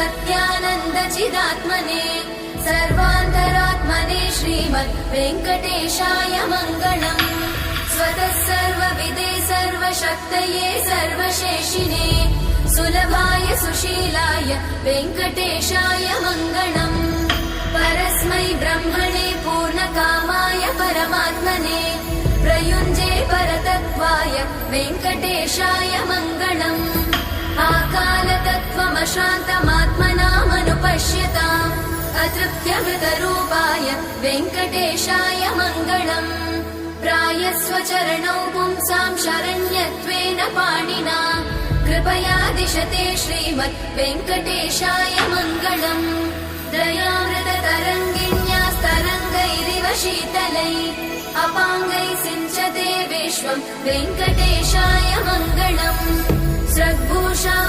सत्यानन्दचिदात्मने सर्वान्तरात्मने श्रीमद् वेङ्कटेशाय मङ्गलम्। स्वतः सर्वविदे सर्वशक्तये सर्वशेषिणे सुलभाय सुशीलाय वेङ्कटेशाय मङ्गलम्। परस्मै ब्रह्मणे पूर्णकामाय परमात्मने प्रयुञ्जे परतत्त्वाय वेङ्कटेशाय मङ्गलम्। आकालतत्त्वमशान्तमात्मनामनुपश्यताम् अतृप्त्यमृतरूपाय वेङ्कटेशाय मङ्गलम्। प्रायस्वचरणौ पुंसां शरण्यत्वेन पाणिना कृपया दिशते श्रीमद् वेङ्कटेशाय मङ्गलम्। दयामृततरङ्गिण्यास्तरङ्गैरिव शीतलै अपाङ्गैः सिञ्चते विश्वं वेङ्कटेशाय मङ्गलम्। स्रग्भूषां